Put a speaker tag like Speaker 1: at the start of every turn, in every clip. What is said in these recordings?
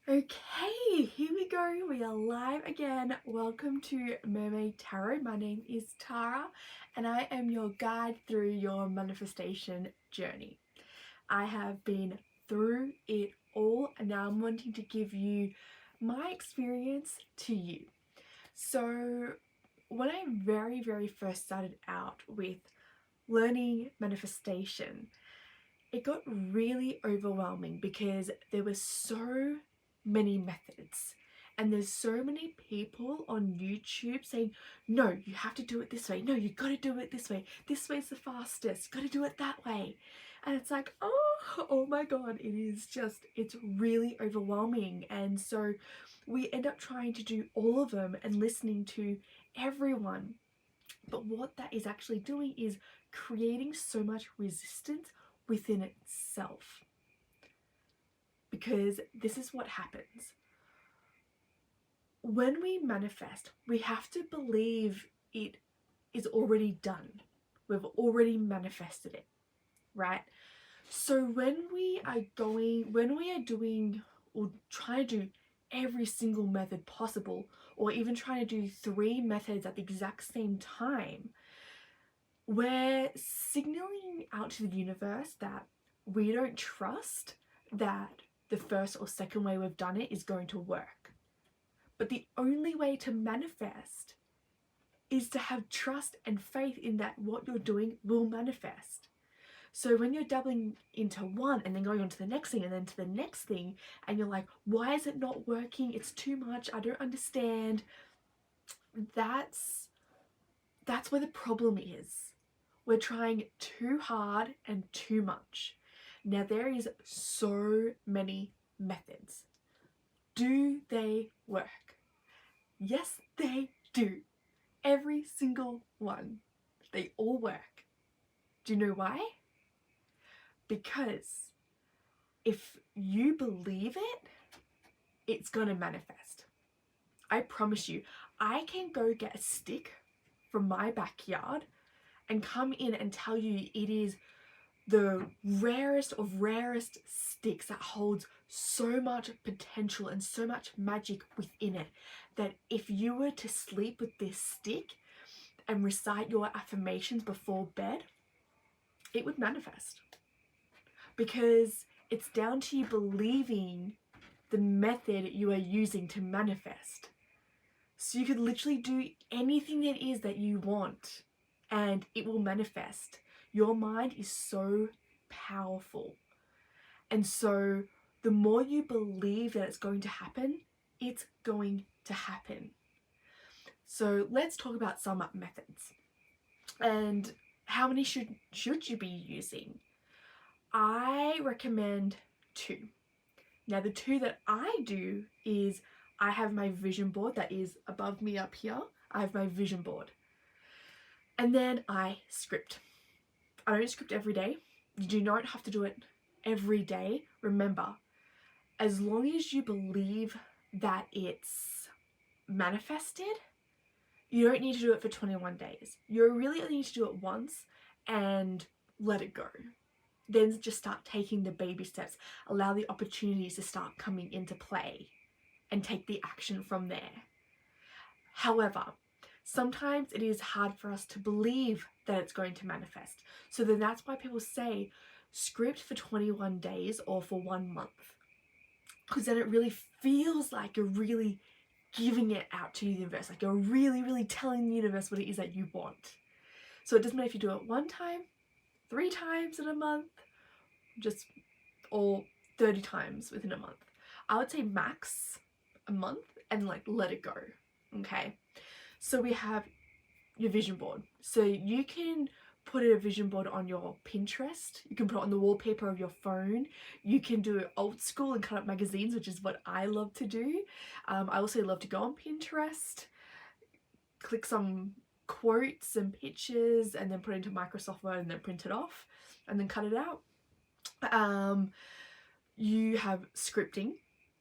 Speaker 1: Okay, here we go. We are live again. Welcome to Mermaid Tarot. My name is Tara and I am your guide through your manifestation journey. I have been through it all and now I'm wanting to give you my experience to you. So when I very first started out with learning manifestation, it got really overwhelming because there were so many methods and there's so many people on YouTube saying, no, you have to do it this way, no, you got to do it this way's the fastest, got to do it that way. And it's like, oh my god, it's really overwhelming. And so we end up trying to do all of them and listening to everyone, but what that is actually doing is creating so much resistance within itself. Because this is what happens. When we manifest, we have to believe it is already done. We've already manifested it, right? So when we are doing or trying to do every single method possible, or even trying to do 3 methods at the exact same time, we're signaling out to the universe that we don't trust that the first or second way we've done it is going to work. But the only way to manifest is to have trust and faith in that what you're doing will manifest. So when you're doubling into one and then going on to the next thing and then to the next thing, and you're like, why is it not working? It's too much. I don't understand. That's where the problem is. We're trying too hard and too much. Now there is so many methods. Do they work? Yes, they do. Every single one. They all work. Do you know why? Because if you believe it, it's gonna manifest. I promise you. I can go get a stick from my backyard and come in and tell you it is the rarest of rarest sticks that holds so much potential and so much magic within it, that if you were to sleep with this stick and recite your affirmations before bed, it would manifest. Because it's down to you believing the method you are using to manifest. So you could literally do anything it is that you want and it will manifest. Your mind is so powerful. And so the more you believe that it's going to happen, it's going to happen. So let's talk about some methods. And how many should you be using? I recommend 2. Now the 2 that I do is I have my vision board that is above me up here. I have my vision board. And then I script. I don't script every day. You do not have to do it every day. Remember, as long as you believe that it's manifested, you don't need to do it for 21 days. You really only need to do it once and let it go. Then just start taking the baby steps. Allow the opportunities to start coming into play and take the action from there. However, sometimes it is hard for us to believe that it's going to manifest. So then that's why people say script for 21 days or for 1 month. Because then it really feels like you're really giving it out to the universe. Like you're really telling the universe what it is that you want. So it doesn't matter if you do it 1 time, 3 times in a month, or 30 times within a month. I would say max a month and let it go. Okay. So we have your vision board. So you can put a vision board on your Pinterest. You can put it on the wallpaper of your phone. You can do it old school and cut up magazines, which is what I love to do. I also love to go on Pinterest, click some quotes and pictures, and then put it into Microsoft Word and then print it off and then cut it out. You have scripting.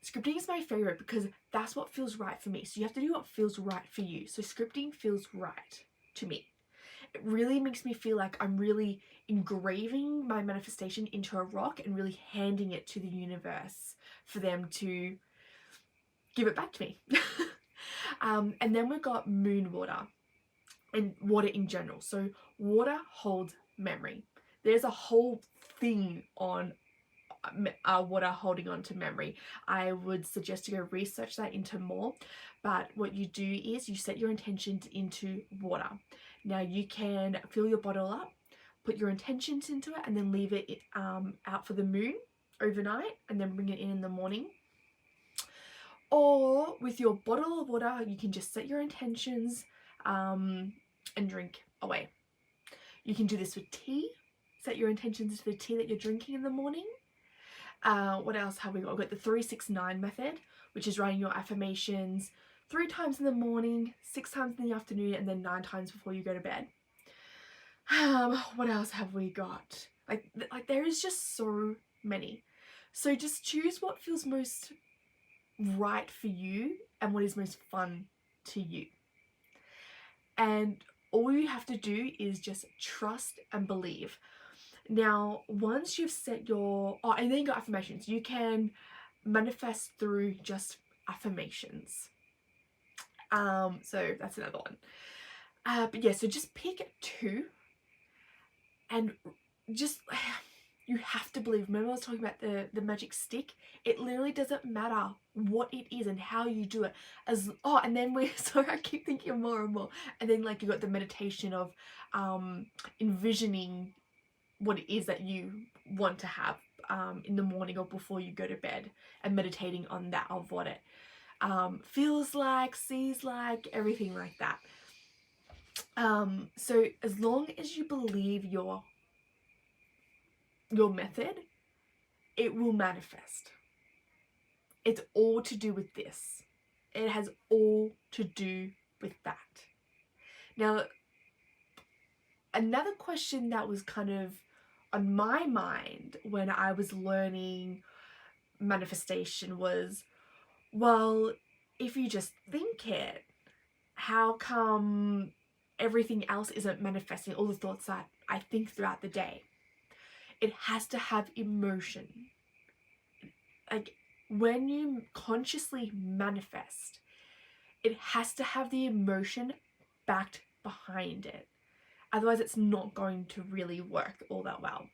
Speaker 1: Scripting is my favorite because that's what feels right for me. So you have to do what feels right for you. So scripting feels right to me. It really makes me feel like I'm really engraving my manifestation into a rock and really handing it to the universe for them to give it back to me. And then we've got moon water and water in general. So water holds memory. There's a whole thing on water holding on to memory. I would suggest to go research that into more, but what you do is you set your intentions into water. Now you can fill your bottle up, put your intentions into it, and then leave it out for the moon overnight, and then bring it in the morning. Or with your bottle of water, you can just set your intentions and drink away. You can do this with tea. Set your intentions for the tea that you're drinking in the morning. What else have we got? We've got the 369 method, which is writing your affirmations 3 times in the morning, 6 times in the afternoon, and then 9 times before you go to bed. What else have we got? Like there is just so many. So just choose what feels most right for you and what is most fun to you. And all you have to do is just trust and believe. Now, once you've set your... Oh, and then you got affirmations. You can manifest through just affirmations. So that's another one. But yeah, so just pick 2 and just... You have to believe. Remember I was talking about the magic stick? It literally doesn't matter what it is and how you do it. And then sorry, I keep thinking of more and more. And then like you got the meditation of envisioning what it is that you want to have in the morning or before you go to bed, and meditating on that, of what it feels like, sees like, everything like that. So as long as you believe your method, it will manifest. It's all to do with this. It has all to do with that. Now, another question that was kind of on my mind when I was learning manifestation was, well, if you just think it, how come everything else isn't manifesting, all the thoughts that I think throughout the day? It has to have emotion. Like when you consciously manifest, it has to have the emotion backed behind it. Otherwise, it's not going to really work all that well.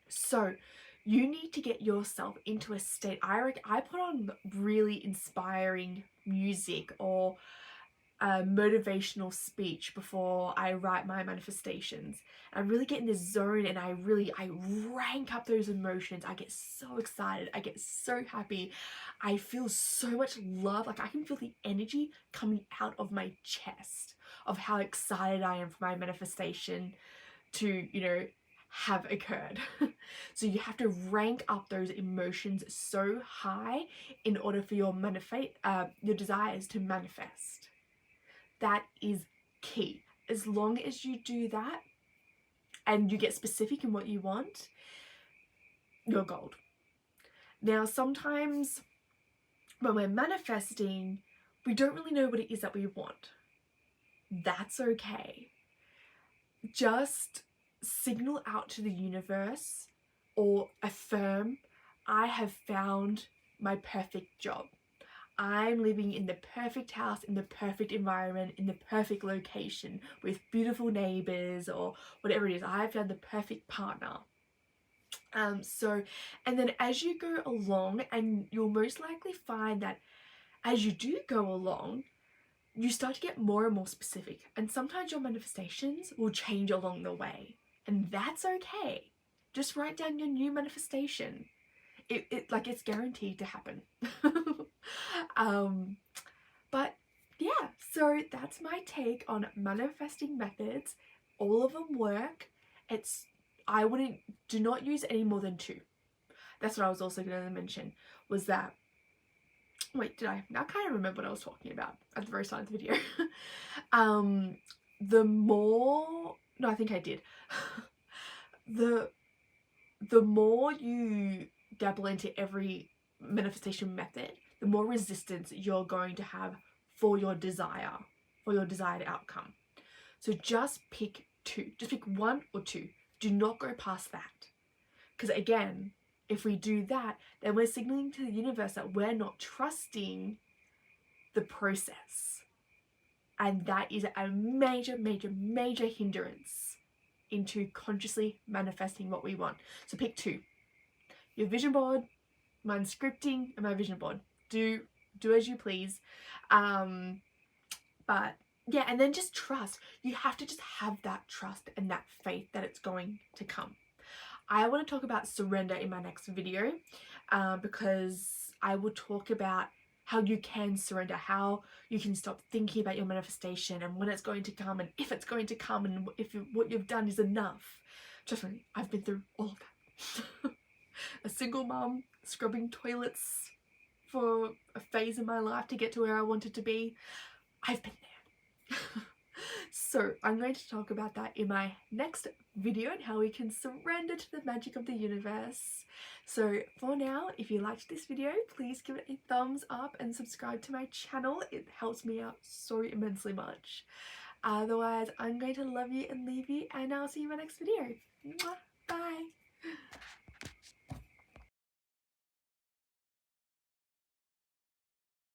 Speaker 1: So you need to get yourself into a state. I put on really inspiring music or a motivational speech before I write my manifestations. I really get in this zone, and I rank up those emotions. I get so excited. I get so happy. I feel so much love. Like I can feel the energy coming out of my chest of how excited I am for my manifestation to, have occurred. So you have to rank up those emotions so high in order for your desires to manifest. That is key. As long as you do that and you get specific in what you want, you're gold. Now, sometimes when we're manifesting, we don't really know what it is that we want. That's okay. Just signal out to the universe or affirm, I have found my perfect job. I'm living in the perfect house, in the perfect environment, in the perfect location with beautiful neighbors or whatever it is. I have found the perfect partner. And then as you go along, and you'll most likely find that as you do go along, you start to get more and more specific. And sometimes your manifestations will change along the way. And that's okay. Just write down your new manifestation. It's guaranteed to happen. But yeah, so that's my take on manifesting methods. All of them work. Do not use any more than 2. That's what I was also going to mention, was that, wait, did I? Now I can't remember what I was talking about at the very start of the video. No, I think I did. The more you dabble into every manifestation method, the more resistance you're going to have for your desired outcome. So just pick 2. Just pick 1 or 2. Do not go past that. Because again, If we do that, then we're signaling to the universe that we're not trusting the process. And that is a major, major, major hindrance into consciously manifesting what we want. So pick two. Your vision board, mine's scripting, and my vision board. Do as you please. But yeah, and then just trust. You have to just have that trust and that faith that it's going to come. I want to talk about surrender in my next video, because I will talk about how you can surrender, how you can stop thinking about your manifestation and when it's going to come and if it's going to come and if what you've done is enough. Trust me, I've been through all of that. A single mom, scrubbing toilets for a phase in my life to get to where I wanted to be. I've been there. So I'm going to talk about that in my next video and how we can surrender to the magic of the universe. So for now, if you liked this video, please give it a thumbs up and subscribe to my channel. It helps me out so immensely much. Otherwise, I'm going to love you and leave you, and I'll see you in my next video. Mwah. Bye.